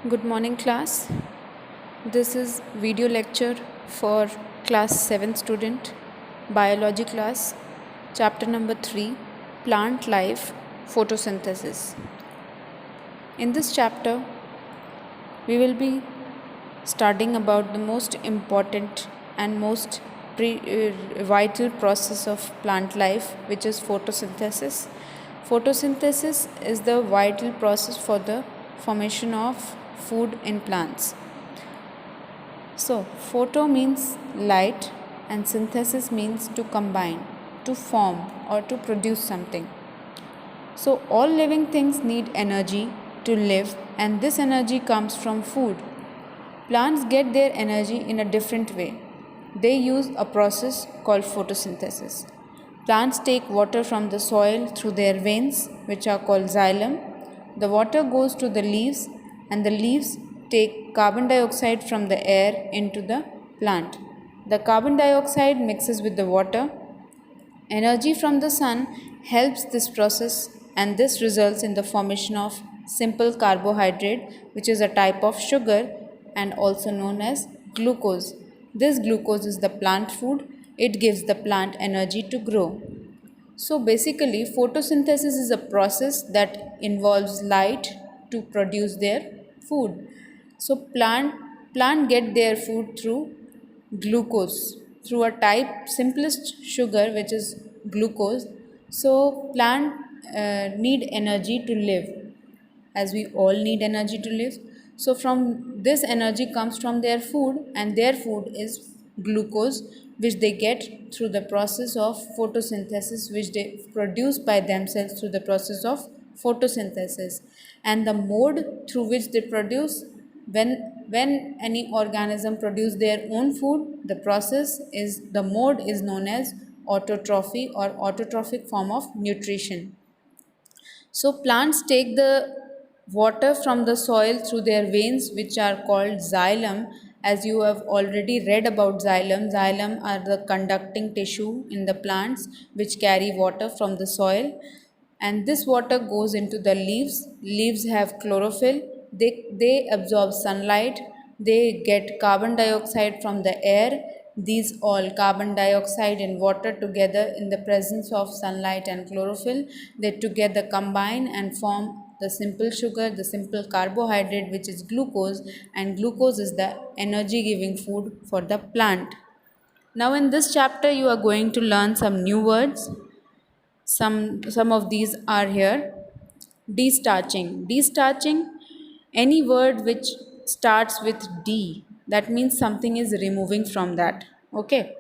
Good morning, class. This is video lecture for class 7 student, biology class, chapter number 3, plant life, photosynthesis. In this chapter, we will be studying about the most important and most vital process of plant life, which is photosynthesis. Photosynthesis is the vital process for the formation of food in plants. So, photo means light and synthesis means to combine, to form or to produce something. So, all living things need energy to live, and this energy comes from food. Plants get their energy in a different way. They use a process called photosynthesis. Plants take water from the soil through their veins, which are called xylem. The water goes to the leaves, and the leaves take carbon dioxide from the air into the plant. The carbon dioxide mixes with the water. Energy from the sun helps this process, and this results in the formation of simple carbohydrate, which is a type of sugar and also known as glucose. This glucose is the plant food. It gives the plant energy to grow. So basically, photosynthesis is a process that involves light to produce their food. So plant get their food through glucose, through a type simplest sugar, which is glucose. So plant need energy to live, as we all need energy to live. So from this energy comes from their food, and their food is glucose, which they get through the process of photosynthesis, which they produce by themselves through the process of photosynthesis. And the mode through which they produce, when any organism produce their own food, the process is, the mode is known as autotrophy or autotrophic form of nutrition. So plants take the water from the soil through their veins, which are called xylem. As you have already read about xylem, xylem are the conducting tissue in the plants which carry water from the soil, and this water goes into the leaves. Leaves have chlorophyll. They absorb sunlight. They get carbon dioxide from the air. These all, carbon dioxide and water together in the presence of sunlight and chlorophyll, they together combine and form the simple sugar, the simple carbohydrate, which is glucose, and glucose is the energy giving food for the plant. Now in this chapter you are going to learn some new words. Some of these are here. Destarching. Destarching, any word which starts with D, that means something is removing from that. Okay.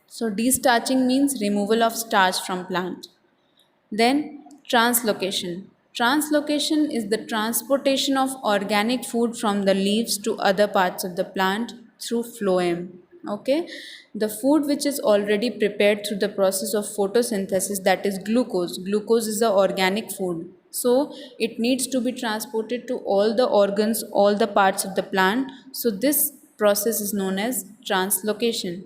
So destarching means removal of starch from plant. Then translocation. Translocation is the transportation of organic food from the leaves to other parts of the plant through phloem. Okay, the food which is already prepared through the process of photosynthesis, that is glucose. Glucose is the organic food. So it needs to be transported to all the organs, all the parts of the plant. So this process is known as translocation.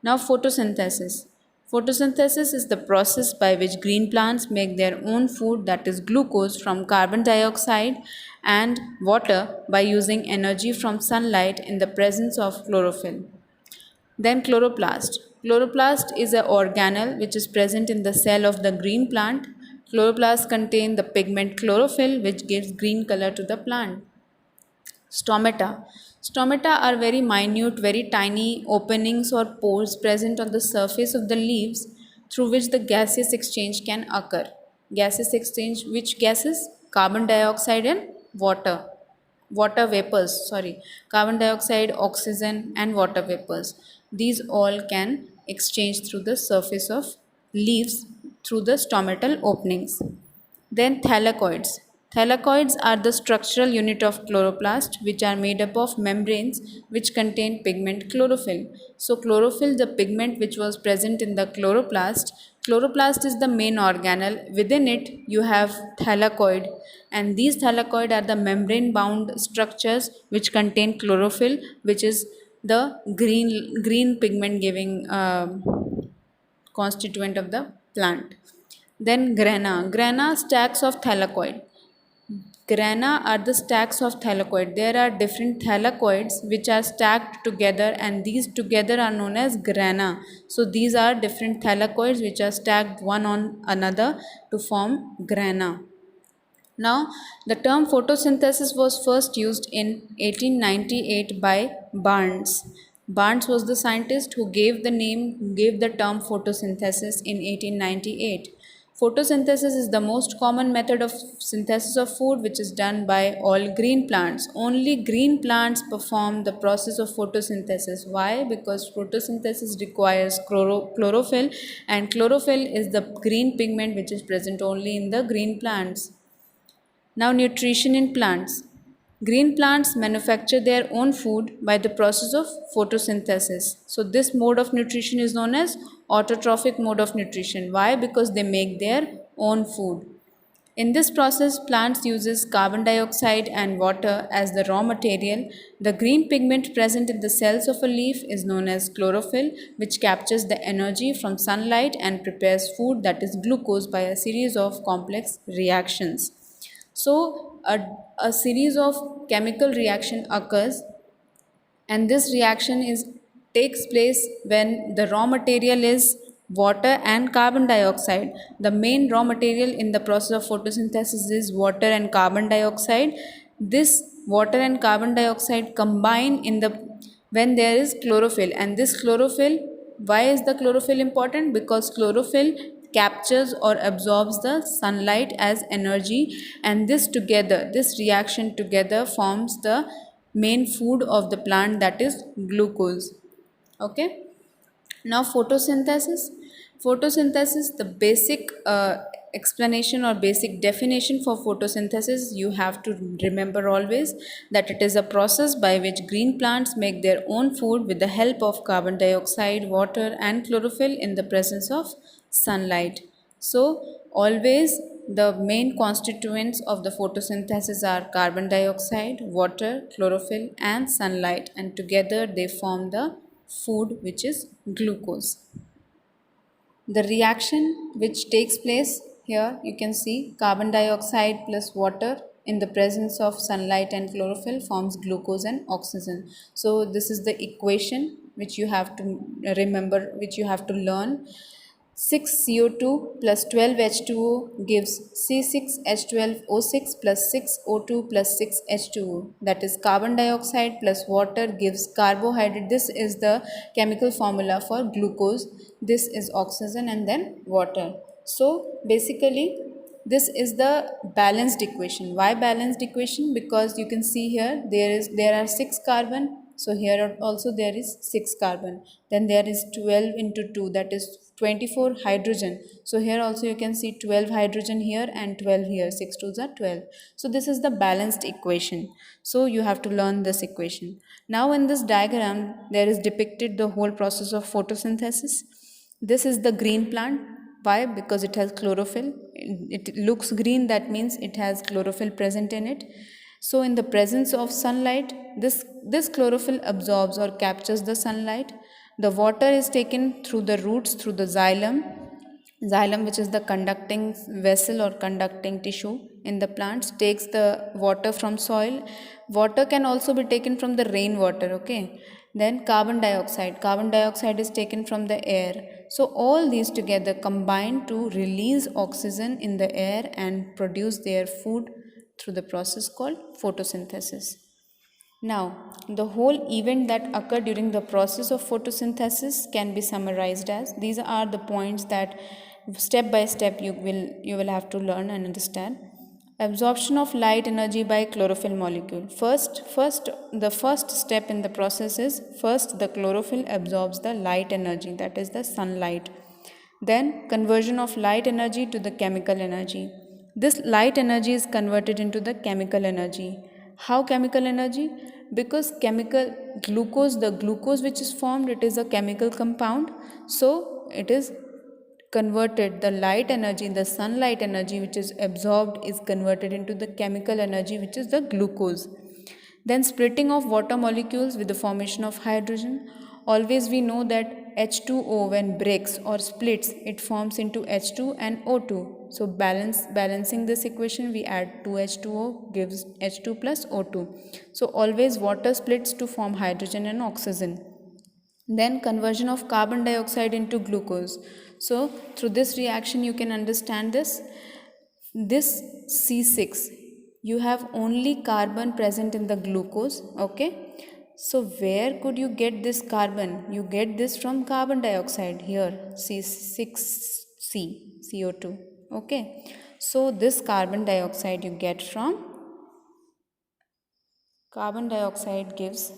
Now, photosynthesis. Photosynthesis is the process by which green plants make their own food, that is glucose, from carbon dioxide and water by using energy from sunlight in the presence of chlorophyll. Then chloroplast. Chloroplast is an organelle which is present in the cell of the green plant. Chloroplasts contain the pigment chlorophyll, which gives green color to the plant. Stomata. Stomata are very minute, very tiny openings or pores present on the surface of the leaves through which the gaseous exchange can occur. Gaseous exchange, which gases? Carbon dioxide and water. Water vapors, sorry. Carbon dioxide, oxygen, and water vapors. These all can exchange through the surface of leaves through the stomatal openings. Then thylakoids. Thylakoids are the structural unit of chloroplast, which are made up of membranes which contain pigment chlorophyll. So chlorophyll, the pigment which was present in the chloroplast. Chloroplast is the main organelle. Within it you have thylakoid, and these thylakoid are the membrane bound structures which contain chlorophyll, which is the green pigment giving constituent of the plant. Then grana. Grana, stacks of thylakoid. Grana are the stacks of thylakoid. There are different thylakoids which are stacked together, and these together are known as grana. So these are different thylakoids which are stacked one on another to form grana. Now, the term photosynthesis was first used in 1898 by Barnes. Barnes was the scientist who gave the term photosynthesis in 1898. Photosynthesis is the most common method of synthesis of food which is done by all green plants. Only green plants perform the process of photosynthesis. Why? Because photosynthesis requires chlorophyll, and chlorophyll is the green pigment which is present only in the green plants. Now, nutrition in plants. Green plants manufacture their own food by the process of photosynthesis. So, this mode of nutrition is known as autotrophic mode of nutrition. Why? Because they make their own food. In this process, plants uses carbon dioxide and water as the raw material. The green pigment present in the cells of a leaf is known as chlorophyll, which captures the energy from sunlight and prepares food, that is glucose, by a series of complex reactions. So, a series of chemical reaction occurs, and this reaction is takes place when the raw material is water and carbon dioxide. The main raw material in the process of photosynthesis is water and carbon dioxide. This water and carbon dioxide combine in the when there is chlorophyll, and this chlorophyll, why is the chlorophyll important? Because chlorophyll captures or absorbs the sunlight as energy, and this reaction together forms the main food of the plant, that is glucose. Okay. Now, photosynthesis, the basic explanation or basic definition for photosynthesis, you have to remember always that it is a process by which green plants make their own food with the help of carbon dioxide, water, and chlorophyll in the presence of sunlight. So, always the main constituents of the photosynthesis are carbon dioxide, water, chlorophyll, and sunlight, and together they form the food which is glucose. The reaction which takes place here, you can see carbon dioxide plus water in the presence of sunlight and chlorophyll forms glucose and oxygen. So this is the equation which you have to remember, which you have to learn. 6 CO2 plus 12 H2O gives C6H12O6 plus 6O2 plus 6H2O. That is carbon dioxide plus water gives carbohydrate. This is the chemical formula for glucose. This is oxygen and then water. So basically this is the balanced equation. Why balanced equation? Because you can see here there are 6 carbon. So here also there is 6 carbon. Then there is 12 into 2, that is 24 hydrogen. So here also you can see 12 hydrogen here and 12 here. 6 2s are 12. So this is the balanced equation. So you have to learn this equation. Now in this diagram there is depicted the whole process of photosynthesis. This is the green plant. Why? Because it has chlorophyll. It looks green, that means it has chlorophyll present in it. So in the presence of sunlight, this chlorophyll absorbs or captures the sunlight. The water is taken through the roots, through the xylem, which is the conducting vessel or conducting tissue in the plants, takes the water from soil. Water can also be taken from the rainwater. Okay. Then carbon dioxide is taken from the air. So all these together combine to release oxygen in the air and produce their food through the process called photosynthesis. Now, the whole event that occur during the process of photosynthesis can be summarized as these are the points that step by step you will have to learn and understand. Absorption of light energy by chlorophyll molecule. The first step in the process is first the chlorophyll absorbs the light energy, that is the sunlight. Then conversion of light energy to the chemical energy. This light energy is converted into the chemical energy. How chemical energy? Because the glucose which is formed, it is a chemical compound. So it is converted, the light energy, the sunlight energy which is absorbed is converted into the chemical energy which is the glucose. Then splitting of water molecules with the formation of hydrogen. Always we know that H2O when breaks or splits, it forms into H2 and O2. So balancing this equation, we add 2H2O gives H2 plus O2. So always water splits to form hydrogen and oxygen. Then conversion of carbon dioxide into glucose. So through this reaction you can understand this C6, you have only carbon present in the glucose, okay? So where could you get this carbon? You get this from carbon dioxide here, C6C, CO2, okay? So this carbon dioxide you get from carbon dioxide gives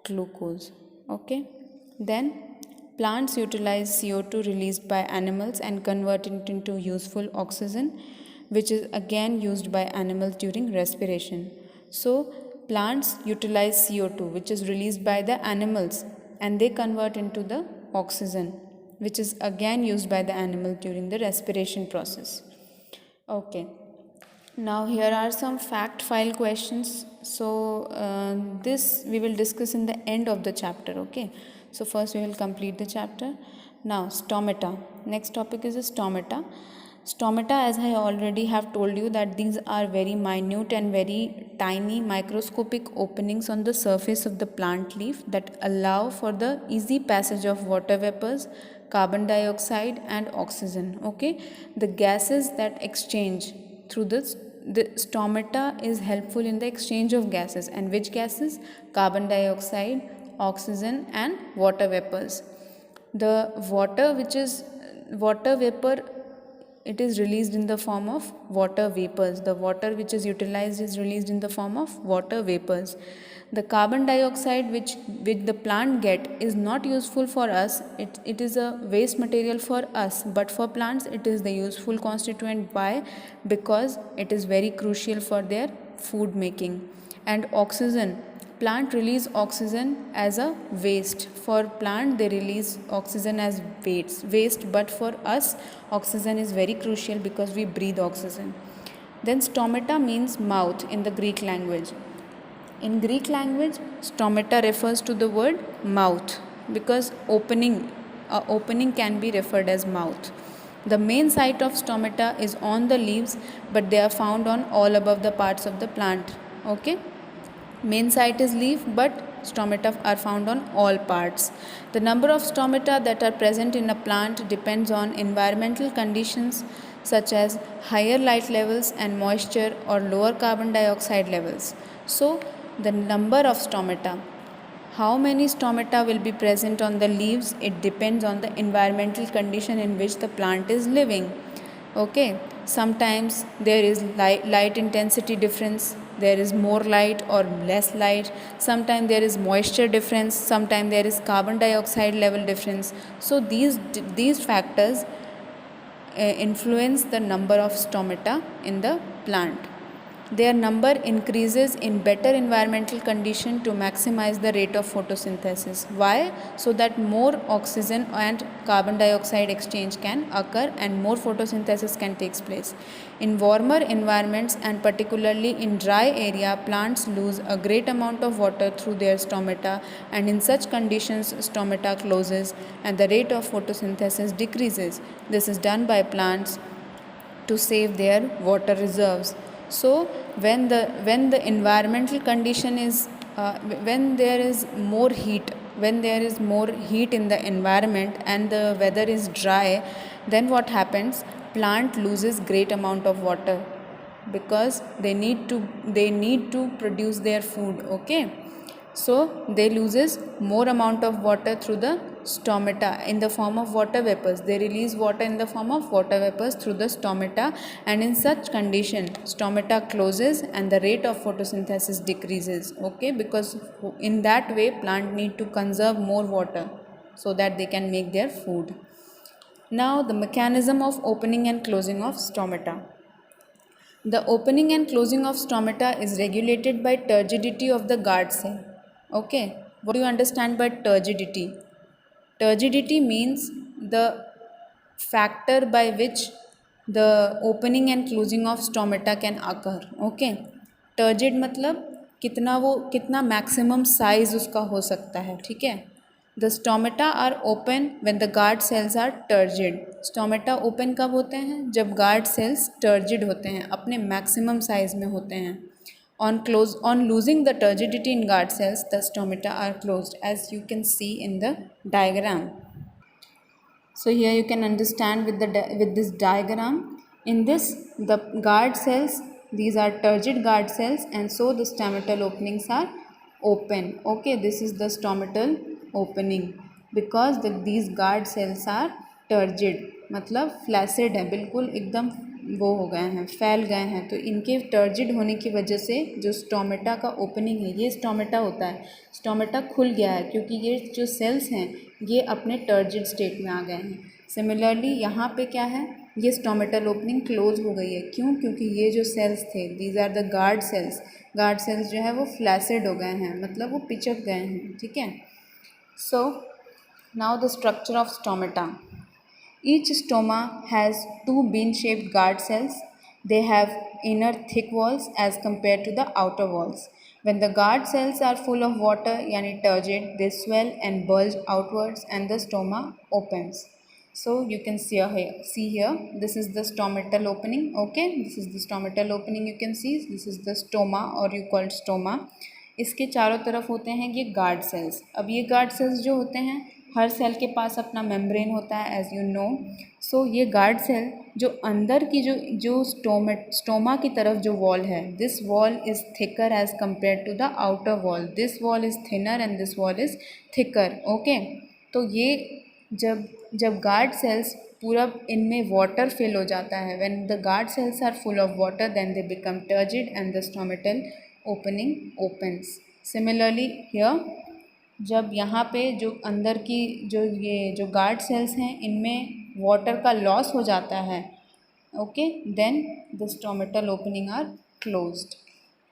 glucose, okay? Then plants utilize CO2 released by animals and convert it into useful oxygen, which is again used by animals during respiration. So plants utilize CO2 which is released by the animals and they convert into the oxygen, which is again used by the animal during the respiration process. Okay. Now here are some fact file questions. So this we will discuss in the end of the chapter, okay? So first we will complete the chapter. Now stomata. Next topic is stomata. Stomata, as I already have told you, that these are very minute and very tiny microscopic openings on the surface of the plant leaf that allow for the easy passage of water vapors, carbon dioxide and oxygen, okay? The gases that exchange through this, the stomata is helpful in the exchange of gases. And which gases? Carbon dioxide, oxygen and water vapors. The water which is water vapor, it is released in the form of water vapors. The water which is utilized is released in the form of water vapors. The carbon dioxide which the plant get is not useful for us. It is a waste material for us, but for plants it is the useful constituent. Why? Because it is very crucial for their food making. And oxygen, plant release oxygen as a waste. For plant they release oxygen as waste, but for us oxygen is very crucial because we breathe oxygen. Then stomata means mouth in the Greek language. In Greek language, stomata refers to the word mouth because opening can be referred as mouth. The main site of stomata is on the leaves, but they are found on all above the parts of the plant. Okay? Main site is leaf, but stomata are found on all parts. The number of stomata that are present in a plant depends on environmental conditions such as higher light levels and moisture or lower carbon dioxide levels. So, the number of stomata, how many stomata will be present on the leaves, it depends on the environmental condition in which the plant is living. Okay, sometimes there is light intensity difference, there is more light or less light, sometimes there is moisture difference, sometimes there is carbon dioxide level difference. So these factors influence the number of stomata in the plant. Their number increases in better environmental condition to maximize the rate of photosynthesis. Why? So that more oxygen and carbon dioxide exchange can occur and more photosynthesis can take place. In warmer environments and particularly in dry area, plants lose a great amount of water through their stomata, and in such conditions stomata closes and the rate of photosynthesis decreases. This is done by plants to save their water reserves. So when the environmental condition is when there is more heat in the environment and the weather is dry, then what happens? Plant loses great amount of water because they need to produce their food. Okay, so they loses more amount of water through the stomata in the form of water vapors. They release water in the form of water vapors through the stomata, and in such condition stomata closes and the rate of photosynthesis decreases. Okay, because in that way plant need to conserve more water so that they can make their food. Now the mechanism of opening and closing of stomata. The opening and closing of stomata is regulated by turgidity of the guard cell. Okay, what do you understand by turgidity? Turgidity means the factor by which the opening and closing of stomata can occur. Okay, turgid मतलब कितना maximum size उसका हो सकता है. ठीक है, the stomata are open when the guard cells are turgid. Stomata open कब होते हैं? जब गार्ड सेल्स टर्जिड होते हैं, अपने मैक्सिमम साइज में होते हैं। On losing the turgidity in guard cells, the stomata are closed, as you can see in the diagram. So here you can understand with this diagram. In this, the guard cells, these are turgid guard cells, and so the stomatal openings are open. Okay, this is the stomatal opening because these guard cells are turgid, मतलब flaccid है, बिल्कुल एकदम वो हो गए हैं, फैल गए हैं। तो इनके टर्जिड होने की वजह से जो स्टोमेटा का ओपनिंग है, ये स्टोमेटा होता है, स्टोमेटा खुल गया है क्योंकि ये जो सेल्स हैं ये अपने टर्जिड स्टेट में आ गए हैं। सिमिलरली यहाँ पे क्या है, ये स्टोमेटल ओपनिंग क्लोज हो गई है। क्यों? क्योंकि ये जो सेल्स थे, these are the guard cells, guard cells जो है वो फ्लैसिड हो गए हैं, मतलब वो पिचक गए हैं। ठीक है। So now the structure of stomata. Each stoma has two bean-shaped guard cells. They have inner thick walls as compared to the outer walls. When the guard cells are full of water, yani turgid, they swell and bulge outwards and the stoma opens. So you can see here, this is the stomatal opening. Okay, this is the stomatal opening you can see. This is the stoma or you call it stoma. इसके चारों तरफ होते हैं ये guard cells. अब ये guard cells जो होते हैं, हर सेल के पास अपना मेम्ब्रेन होता है, एज यू नो। सो ये गार्ड सेल जो अंदर की जो स्टोमा की तरफ जो वॉल है, this wall is thicker as compared to the outer wall. This wall is thinner and this wall is thicker. Okay, तो ये जब गार्ड सेल्स पूरा इनमें वाटर फिल हो जाता है, when the guard cells are full of water then they become turgid and the stomatal opening opens. Similarly here, जब यहाँ पे जो अंदर की जो गार्ड सेल्स हैं इनमें वाटर का लॉस हो जाता है, okay, then the stomatal opening are closed.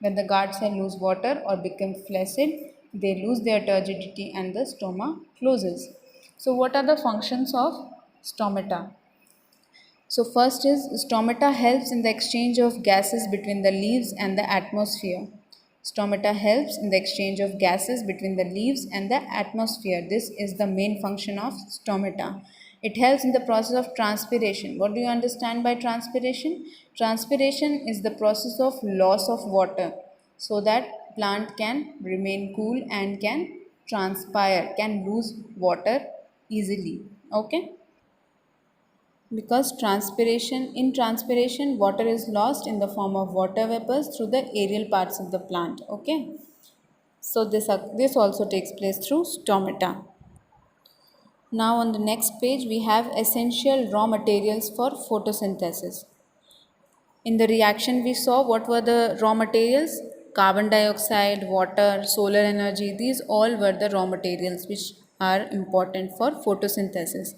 When the guard cell lose water और become flaccid, they lose their turgidity and the stoma closes. So what are the functions of stomata? So first is, stomata helps in the exchange of gases between the leaves and the atmosphere. Stomata helps in the exchange of gases between the leaves and the atmosphere. This is the main function of stomata. It helps in the process of transpiration. What do you understand by transpiration? Transpiration is the process of loss of water so that plant can remain cool and can transpire, can lose water easily. Okay? Because in transpiration water is lost in the form of water vapors through the aerial parts of the plant. Okay, so this also takes place through stomata. Now on the next page we have essential raw materials for photosynthesis. In the reaction we saw what were the raw materials: carbon dioxide, water, solar energy. These all were the raw materials which are important for photosynthesis.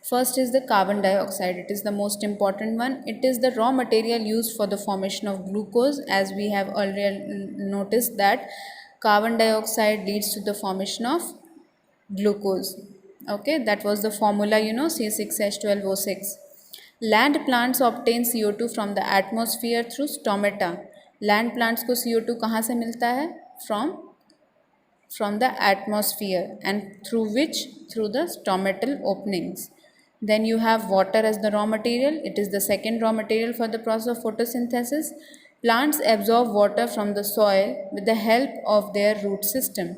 First is the carbon dioxide. It is the most important one. It is the raw material used for the formation of glucose. As we have already noticed that carbon dioxide leads to the formation of glucose. Okay, that was the formula, C6H12O6. Land plants obtain CO2 from the atmosphere through stomata. Land plants को CO2 कहाँ से मिलता है? From the atmosphere, and through which? Through the stomatal openings. Then you have water as the raw material. It is the second raw material for the process of photosynthesis. Plants absorb water from the soil with the help of their root system.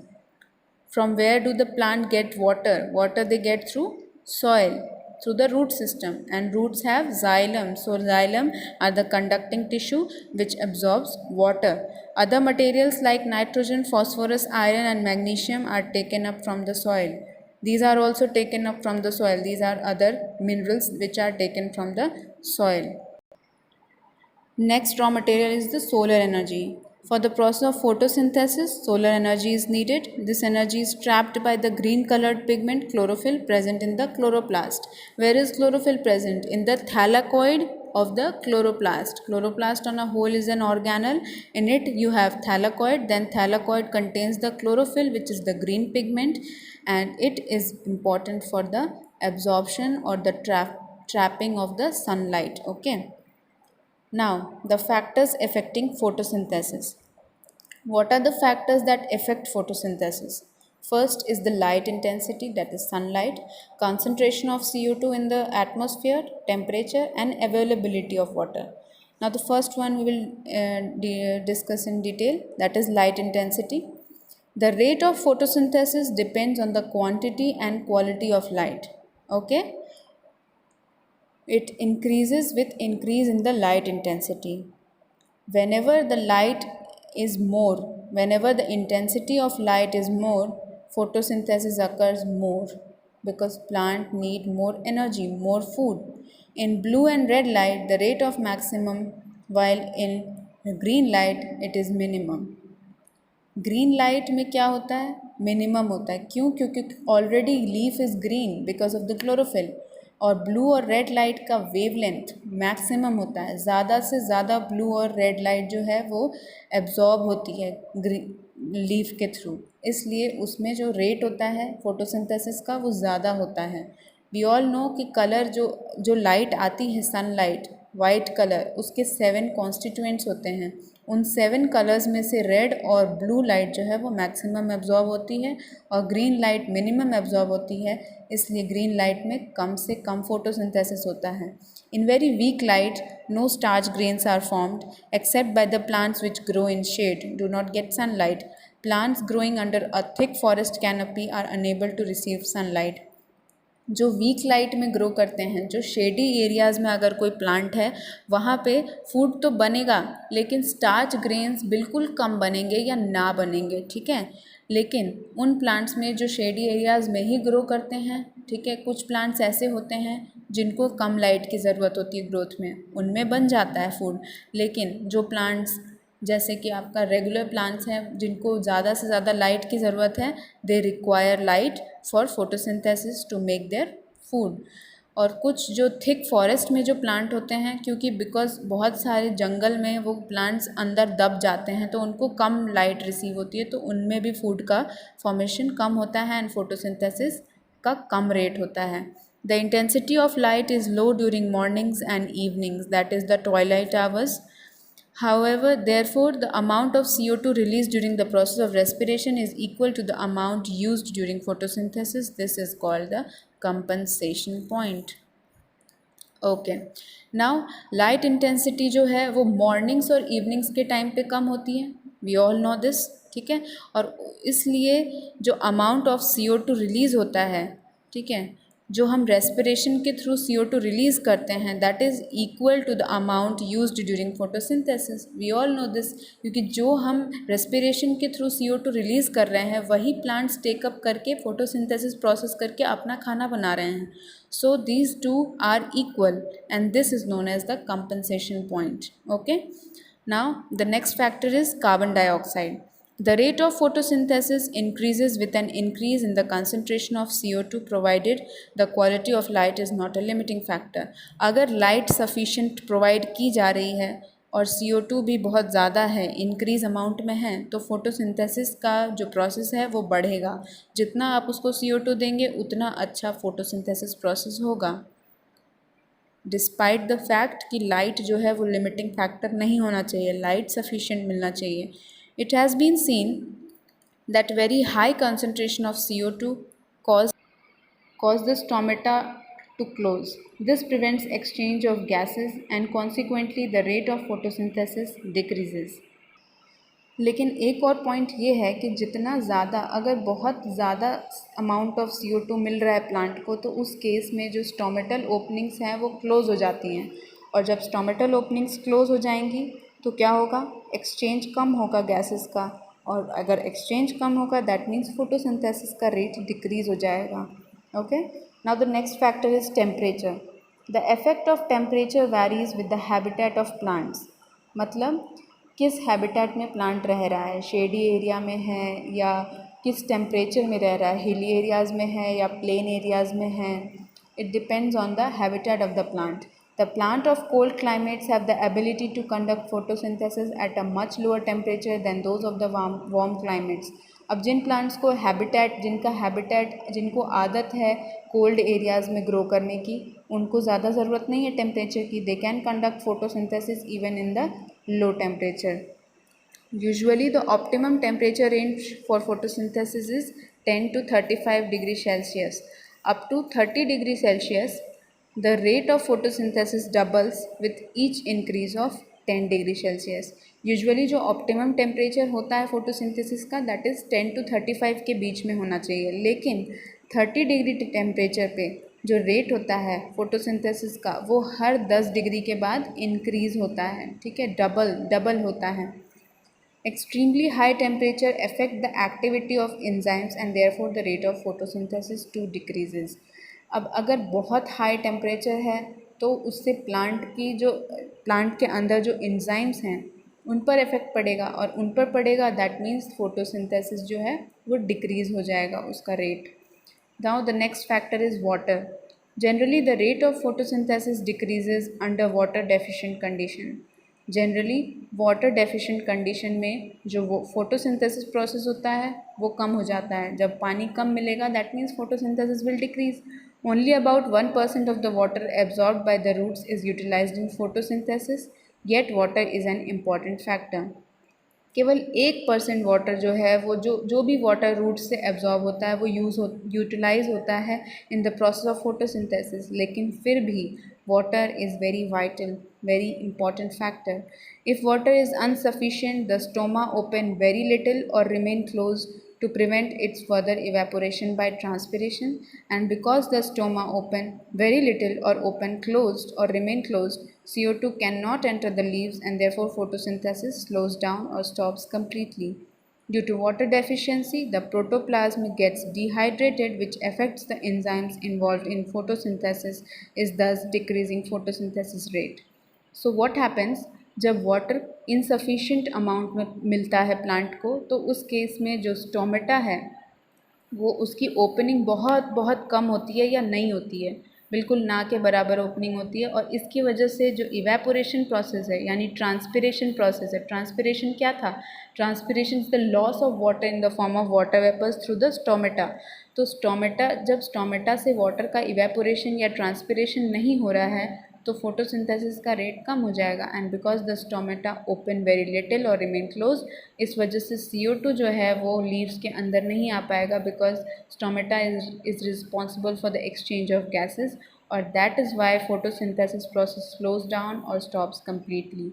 From where do the plant get water? Water they get through soil, through the root system, and roots have xylem. So xylem are the conducting tissue which absorbs water. Other materials like nitrogen, phosphorus, iron and magnesium are taken up from the soil. These are also taken up from the soil. These are other minerals which are taken from the soil. Next raw material is the solar energy. For the process of photosynthesis, solar energy is needed. This energy is trapped by the green colored pigment chlorophyll present in the chloroplast. Where is chlorophyll present? In the thylakoid of the chloroplast. Chloroplast on a whole is an organelle. In it you have thylakoid. Then thylakoid contains the chlorophyll, which is the green pigment, and it is important for the absorption or the trapping of the sunlight. Okay. Now, the factors affecting photosynthesis. What are the factors that affect photosynthesis? First is the light intensity, that is sunlight, concentration of CO2 in the atmosphere, temperature, and availability of water. Now, the first one we will discuss in detail, that is light intensity. The rate of photosynthesis depends on the quantity and quality of light. Okay, it increases with increase in the light intensity. Whenever the light is more, whenever the intensity of light is more, photosynthesis occurs more because plant need more energy, more food. In blue and red light, the rate of maximum, while in green light, it is minimum. Green light में क्या होता है, minimum होता है. क्यों? क्योंकि already leaf is green because of the chlorophyll. और blue और रेड लाइट का वेवलेंथ मैक्सिमम होता है. ज़्यादा से ज़्यादा ब्लू और रेड लाइट जो है वो एब्जॉर्ब होती है लीफ के थ्रू, इसलिए उसमें जो रेट होता है फोटोसिंथेसिस का वो ज़्यादा होता है. वी ऑल नो कि कलर जो लाइट आती है सनलाइट, वाइट कलर, उसके 7 कॉन्स्टिट्यूएंट्स होते हैं. उन 7 कलर्स में से रेड और ब्लू लाइट जो है वो मैक्सिमम एब्जॉर्ब होती है और ग्रीन लाइट मिनिमम एब्जॉर्ब होती है. इसलिए ग्रीन लाइट में कम से कम फोटोसिंथेसिस होता है. In very weak light no starch grains are formed except by the plants which grow in shade do not get sunlight. Plants growing under a thick forest canopy are unable to receive sunlight. जो weak light में grow करते हैं, जो shady areas में अगर कोई plant है वहाँ पे फूड तो बनेगा लेकिन स्टार्च ग्रेन्स बिल्कुल कम बनेंगे या ना बनेंगे. ठीक है, लेकिन उन प्लांट्स में जो शेडी एरियाज़ में ही ग्रो करते हैं, ठीक है, कुछ प्लांट्स ऐसे होते हैं जिनको कम लाइट की ज़रूरत होती है ग्रोथ में, उनमें बन जाता है फूड. लेकिन जो प्लांट्स जैसे कि आपका रेगुलर प्लांट्स हैं जिनको ज़्यादा से ज़्यादा लाइट की ज़रूरत है, they require light for photosynthesis to make their food. और कुछ जो थिक फॉरेस्ट में जो प्लांट होते हैं, क्योंकि बिकॉज बहुत सारे जंगल में वो प्लांट्स अंदर दब जाते हैं तो उनको कम लाइट रिसीव होती है, तो उनमें भी फूड का फॉर्मेशन कम होता है एंड फोटोसिंथेसिस का कम रेट होता है. The intensity of light is low during mornings and evenings, that is the Twilight hours. However, therefore, the amount of CO2 released during the process of respiration is equal to the amount used during photosynthesis. This is called the compensation point. Okay. Now, light intensity जो है वो mornings और evenings के time पे कम होती है. We all know this. ठीक है, और इसलिए जो amount of CO2 release होता है, ठीक है, जो हम रेस्पिरेशन के थ्रू CO2 रिलीज़ करते हैं, that is equal to the amount used during photosynthesis. We all know this, क्योंकि जो हम रेस्पिरेशन के थ्रू CO2 रिलीज़ कर रहे हैं वही प्लांट्स टेकअप करके फोटोसिंथेसिस प्रोसेस करके अपना खाना बना रहे हैं. So these two are equal and this is known as the compensation point. Okay, now the next factor is carbon dioxide. The rate of photosynthesis increases with an increase in the concentration of CO2 provided the quality of light is not a limiting factor. अगर light sufficient provide की जा रही है और CO2 भी बहुत ज़्यादा है, increase amount में है, तो photosynthesis का जो process है वो बढ़ेगा. जितना आप उसको CO2 देंगे उतना अच्छा photosynthesis process होगा. डिस्पाइट द फैक्ट कि लाइट जो है वो लिमिटिंग फैक्टर नहीं होना चाहिए, लाइट सफिशिएंट मिलना चाहिए. It has been seen that very high concentration of CO2 cause the stomata to close. This prevents exchange of gases and consequently the rate of photosynthesis decreases. लेकिन एक और point ये है कि जितना ज़्यादा, अगर बहुत ज़्यादा अमाउंट ऑफ CO2 मिल रहा है प्लांट को, तो उस केस में जो स्टोमेटल ओपनिंग्स हैं वो क्लोज़ हो जाती हैं. और जब स्टोमेटल ओपनिंग्स क्लोज़ हो जाएंगी तो क्या होगा, एक्सचेंज कम होगा गैसेस का, और अगर एक्सचेंज कम होगा दैट मीन्स फोटोसिंथेसिस का रेट डिक्रीज़ हो जाएगा. Okay, now the next factor is temperature. The effect of temperature varies with the habitat of plants. मतलब किस हैबिटेट में प्लांट रह रहा है, शेडी एरिया में है या किस टेम्परेचर में रह रहा है, हिली एरियाज़ में है या प्लेन एरियाज़ में है. It depends on the habitat of the plant. The plant of cold climates have the ability to conduct photosynthesis at a much lower temperature than those of the warm climates. अब जिन plants को जिनको आदत है cold areas में grow करने की, उनको ज़्यादा ज़रूरत नहीं है टेम्परेचर की. They can conduct photosynthesis even in the low temperature. Usually the optimum temperature range for photosynthesis is 10 to 35 degrees Celsius. Up to 30 degrees Celsius, the rate of photosynthesis doubles with each increase of 10 degree Celsius. Usually जो optimum temperature होता है photosynthesis का that is 10 to 35 के बीच में होना चाहिए, लेकिन 30 degree temperature पे जो रेट होता है फोटोसिंथेसिस का वो हर 10 डिग्री के बाद इंक्रीज़ होता है. ठीक है, डबल होता है. Extremely high temperature affect the activity of enzymes and therefore the rate of photosynthesis too decreases. अब अगर बहुत हाई टेम्परेचर है तो उससे प्लांट के अंदर जो एंजाइम्स हैं उन पर इफ़ेक्ट पड़ेगा, और उन पर पड़ेगा दैट मीन्स फोटोसिंथेसिस जो है वो डिक्रीज़ हो जाएगा उसका rate. Now the next factor is water. Generally the rate of photosynthesis decreases under water deficient condition. Generally water deficient condition में जो वो फोटोसिंथेसिस प्रोसेस होता है वो कम हो जाता है. जब पानी कम मिलेगा that means photosynthesis will decrease. Only about 1% of the water absorb by the roots is utilized in photosynthesis, yet water is an important factor. केवल 1% वाटर जो है वो जो भी वाटर रूट से एब्जॉर्ब होता है वो यूटिलाइज होता है in the process of photosynthesis, लेकिन फिर भी water is very vital, very important factor. If water is insufficient the stoma open very little और remain close to prevent its further evaporation by transpiration, and because the stoma open very little or open closed or remain closed, CO2 cannot enter the leaves and therefore photosynthesis slows down or stops completely. Due to water deficiency, the protoplasm gets dehydrated, which affects the enzymes involved in photosynthesis, is thus decreasing photosynthesis rate. So what happens जब water insufficient amount में मिलता है plant को, तो उस case में जो stomata है वो उसकी ओपनिंग बहुत बहुत कम होती है या नहीं होती है, बिल्कुल ना के बराबर ओपनिंग होती है. और इसकी वजह से जो इवेपोरेशन प्रोसेस है यानी ट्रांसपिरेशन प्रोसेस है. ट्रांसपिरेशन क्या था? Transpiration is the loss of water in the form of water vapours through the stomata. तो जब स्टोमेटा से वाटर का इवेपोरेशन या ट्रांसपिरेशन नहीं हो रहा है तो फोटोसिंथेसिस का रेट कम हो जाएगा. And because the stomata open very little और रिमेन क्लोज, इस वजह से CO2 जो है वो लीव्स के अंदर नहीं आ पाएगा, because stomata is responsible for the exchange of gases, और that is why photosynthesis process slows down और stops completely.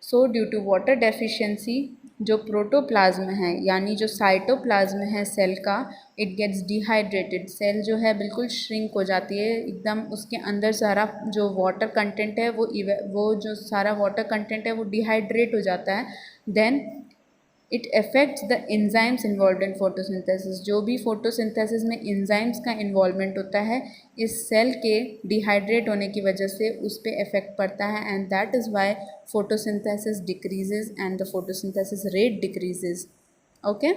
So due to water deficiency जो प्रोटोप्लाज्म है यानी जो साइटोप्लाज्म है सेल का, इट गेट्स डिहाइड्रेटेड. सेल जो है बिल्कुल श्रिंक हो जाती है एकदम, उसके अंदर सारा जो वाटर कंटेंट है वो जो सारा वाटर कंटेंट है वो डिहाइड्रेट हो जाता है. Then it affects the enzymes involve in photosynthesis. जो भी फोटोसिंथेसिस में एंजाइम्स का इन्वॉल्वमेंट होता है इस सेल के डिहाइड्रेट होने की वजह से उस पर इफेक्ट पड़ता है, and that is why photosynthesis decreases and the photosynthesis rate decreases. Okay,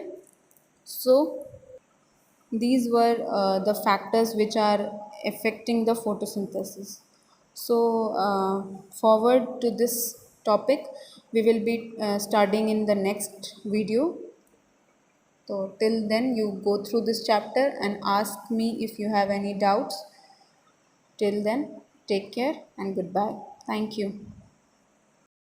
so these were the factors which are affecting the photosynthesis. So forward to this topic we will be studying in the next video. So till then you go through this chapter and ask me if you have any doubts. Till then, take care and goodbye. Thank you.